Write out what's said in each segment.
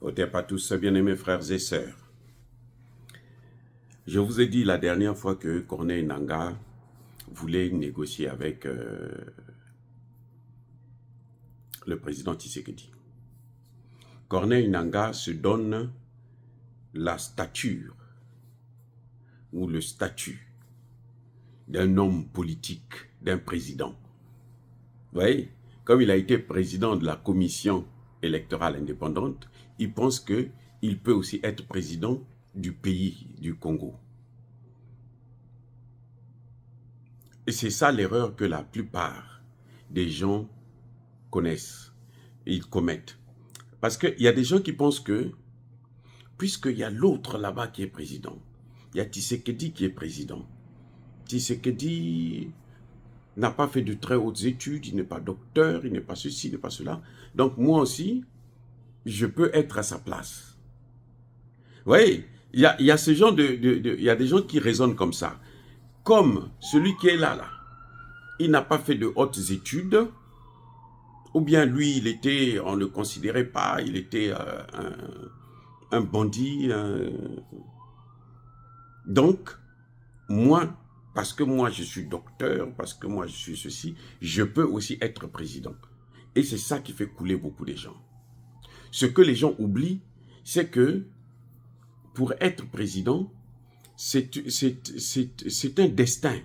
Otep à tous, bien-aimés frères et sœurs. Je vous ai dit la dernière fois que Corneille Nangaa voulait négocier avec le président Tshisekedi. Corneille Nangaa se donne la stature ou le statut d'un homme politique, d'un président. Vous voyez, comme il a été président de la commission électorale indépendante, il pense qu'il peut aussi être président du pays du Congo. Et c'est ça l'erreur que la plupart des gens connaissent, et ils commettent. Parce qu'il y a des gens qui pensent que, puisqu'il y a l'autre là-bas qui est président, il y a Tshisekedi qui est président. Tshisekedi n'a pas fait de très hautes études, il n'est pas docteur, il n'est pas ceci, il n'est pas cela. Donc moi aussi, je peux être à sa place. Vous voyez, il y a ce genre il y a des gens qui raisonnent comme ça. Comme celui qui est là, il n'a pas fait de hautes études, ou bien lui, on ne le considérait pas, il était un bandit. Donc, moi, parce que moi je suis docteur, parce que moi je suis ceci, je peux aussi être président. Et c'est ça qui fait couler beaucoup de gens. Ce que les gens oublient, c'est que pour être président, c'est un destin.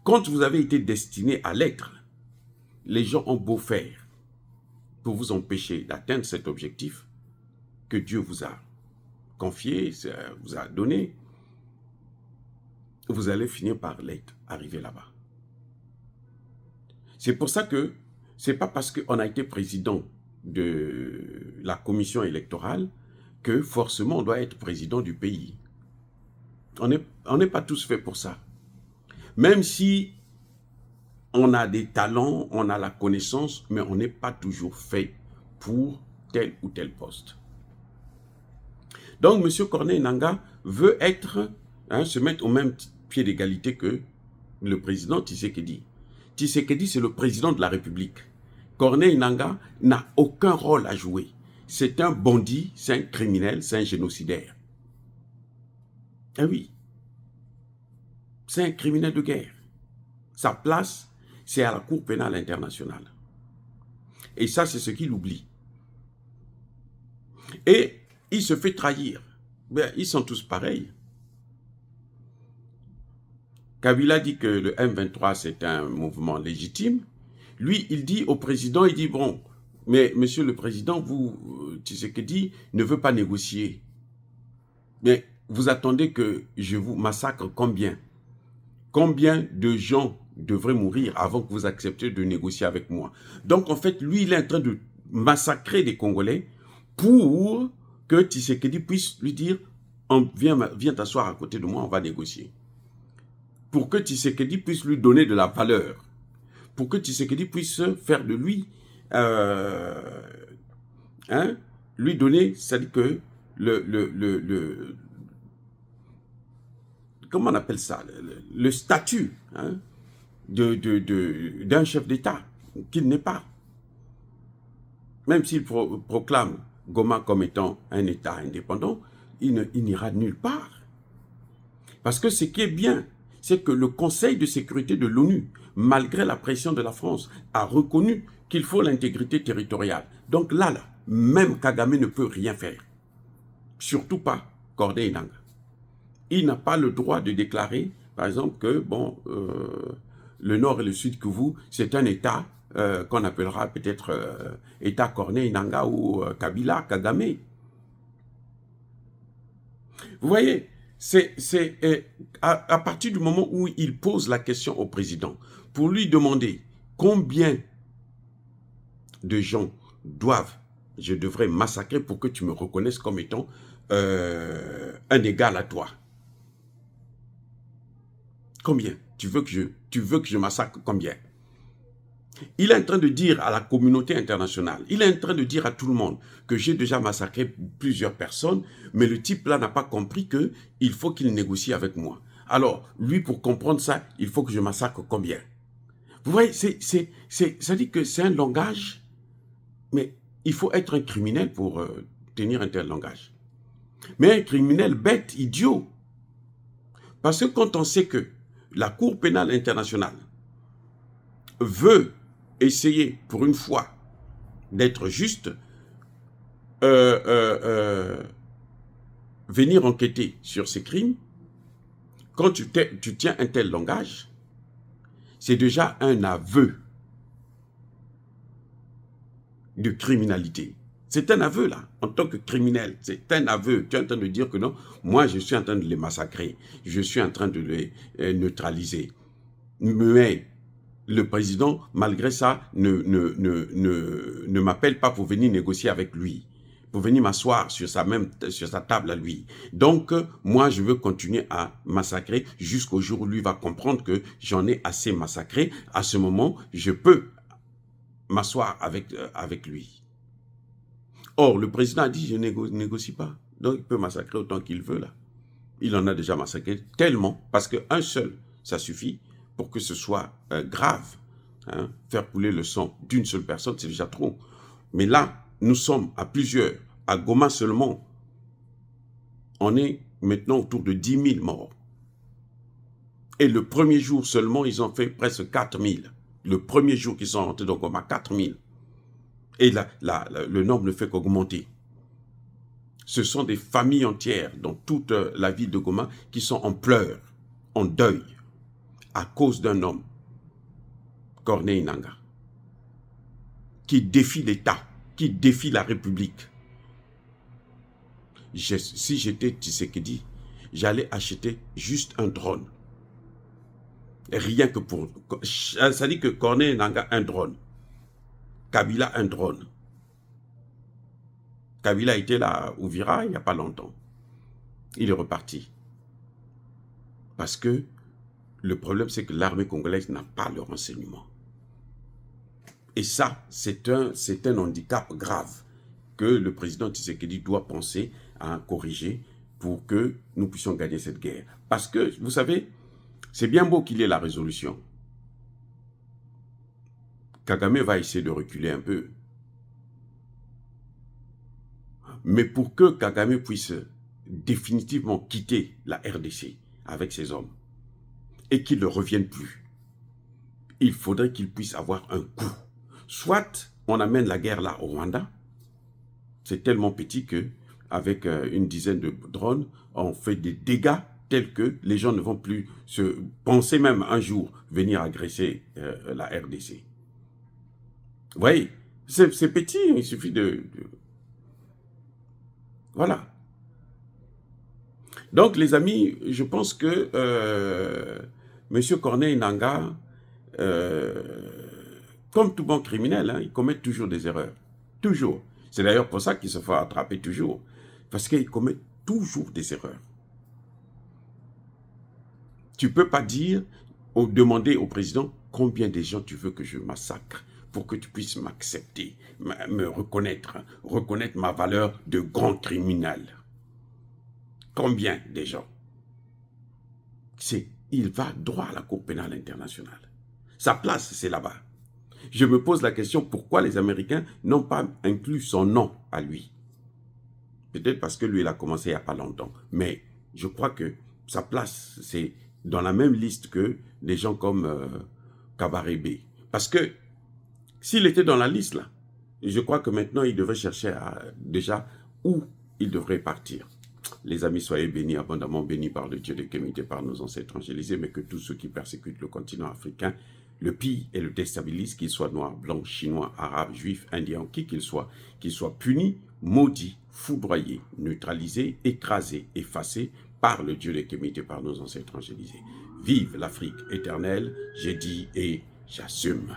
Quand vous avez été destiné à l'être, les gens ont beau faire pour vous empêcher d'atteindre cet objectif que Dieu vous a confié, vous a donné, vous allez finir par l'être, arriver là-bas. C'est pour ça que c'est pas parce qu'on a été président de la commission électorale que forcément on doit être président du pays. On n'est pas tous faits pour ça. Même si on a des talents, on a la connaissance, mais on n'est pas toujours fait pour tel ou tel poste. Donc, M. Corneille Nangaa veut se mettre au même pied d'égalité que le président Tshisekedi. Tshisekedi, c'est le président de la République. Corneille Nangaa n'a aucun rôle à jouer. C'est un bandit, c'est un criminel, c'est un génocidaire. Eh oui, c'est un criminel de guerre. Sa place, c'est à la Cour pénale internationale. Et ça, c'est ce qu'il oublie. Et il se fait trahir. Ben, ils sont tous pareils. Kabila dit que le M23, c'est un mouvement légitime. Lui, il dit au président, il dit, bon, mais monsieur le président, vous, Tshisekedi, ne veut pas négocier. Mais vous attendez que je vous massacre combien? Combien de gens devraient mourir avant que vous acceptiez de négocier avec moi? Donc, en fait, lui, il est en train de massacrer des Congolais pour que Tshisekedi puisse lui dire, viens t'asseoir à côté de moi, on va négocier. Pour que Tshisekedi puisse lui donner de la valeur. Pour que Tshisekedi puisse faire de lui, lui donner, c'est-à-dire que comment on appelle ça, le statut d'un chef d'État, qu'il n'est pas. Même s'il proclame Goma comme étant un État indépendant, il n'ira nulle part. Parce que ce qui est bien, c'est que le Conseil de sécurité de l'ONU, malgré la pression de la France, a reconnu qu'il faut l'intégrité territoriale. Donc là, même Kagame ne peut rien faire. Surtout pas Corneille Nangaa. Il n'a pas le droit de déclarer, par exemple, que bon, le Nord et le Sud Kivu, c'est un État qu'on appellera peut-être État Corneille Nangaa ou Kabila, Kagame. Vous voyez, à partir du moment où il pose la question au président, pour lui demander combien de gens je devrais massacrer pour que tu me reconnaisses comme étant un égal à toi. Combien? Tu veux que je massacre combien? Il est en train de dire à la communauté internationale, il est en train de dire à tout le monde que j'ai déjà massacré plusieurs personnes, mais le type là n'a pas compris qu'il faut qu'il négocie avec moi. Alors, lui, pour comprendre ça, il faut que je massacre combien? Vous voyez, ça dit que c'est un langage, mais il faut être un criminel pour tenir un tel langage. Mais un criminel bête, idiot. Parce que quand on sait que la Cour pénale internationale veut essayer pour une fois d'être juste, venir enquêter sur ces crimes, quand tu tiens un tel langage, c'est déjà un aveu de criminalité. C'est un aveu, là, en tant que criminel. C'est un aveu. Tu es en train de dire que non, moi, je suis en train de les massacrer. Je suis en train de les neutraliser. Mais le président, malgré ça, ne m'appelle pas pour venir négocier avec lui, pour venir m'asseoir sur sa table à lui. Donc, moi, je veux continuer à massacrer jusqu'au jour où lui va comprendre que j'en ai assez massacré. À ce moment, je peux m'asseoir avec lui. Or, le président a dit, je ne négocie pas. Donc, il peut massacrer autant qu'il veut, là. Il en a déjà massacré tellement, parce qu'un seul, ça suffit pour que ce soit grave. Hein. Faire couler le sang d'une seule personne, c'est déjà trop. Mais là, nous sommes à plusieurs. À Goma seulement, on est maintenant autour de 10 000 morts. Et le premier jour seulement, ils ont fait presque 4 000. Le premier jour qu'ils sont rentrés dans Goma, 4 000. Et le nombre ne fait qu'augmenter. Ce sont des familles entières dans toute la ville de Goma qui sont en pleurs, en deuil, à cause d'un homme, Corneille Nangaa, qui défie l'État, qui défie la République. Si j'étais Tshisekedi, j'allais acheter juste un drone. Rien que pour... Ça dit que Corneille Nangaa, un drone. Kabila, un drone. Kabila était là à Uvira il n'y a pas longtemps. Il est reparti. Parce que le problème, c'est que l'armée congolaise n'a pas le renseignement. Et ça, c'est un handicap grave que le président Tshisekedi doit penser à corriger pour que nous puissions gagner cette guerre. Parce que, vous savez, c'est bien beau qu'il y ait la résolution. Kagame va essayer de reculer un peu. Mais pour que Kagame puisse définitivement quitter la RDC avec ses hommes et qu'il ne revienne plus, il faudrait qu'il puisse avoir un coup. Soit on amène la guerre là au Rwanda, c'est tellement petit que avec une dizaine de drones, on fait des dégâts tels que les gens ne vont plus se penser même un jour venir agresser la RDC. Vous voyez, c'est petit, il suffit de... Voilà. Donc, les amis, je pense que M. Corneille Nangaa, comme tout bon criminel, hein, il commet toujours des erreurs. Toujours. C'est d'ailleurs pour ça qu'il se fait attraper toujours. Parce qu'il commet toujours des erreurs. Tu ne peux pas dire, ou demander au président, combien de gens tu veux que je massacre pour que tu puisses m'accepter, me reconnaître ma valeur de grand criminel. Combien de gens? Il va droit à la Cour pénale internationale. Sa place, c'est là-bas. Je me pose la question, pourquoi les Américains n'ont pas inclus son nom à lui? Peut-être parce que lui, il a commencé il n'y a pas longtemps. Mais je crois que sa place, c'est dans la même liste que des gens comme Kabarebe. Parce que s'il était dans la liste, là, je crois que maintenant, il devrait chercher déjà où il devrait partir. Les amis, soyez bénis, abondamment bénis par le Dieu de Kémité, par nos ancêtres angélisés, mais que tous ceux qui persécutent le continent africain le pillent et le déstabilisent, qu'ils soient noirs, blancs, chinois, arabes, juifs, indiens, qui qu'ils soient punis, maudits, foudroyés, neutralisés, écrasés, effacés par le Dieu de Kémité, par nos ancêtres angélisés. Vive l'Afrique éternelle, j'ai dit et j'assume.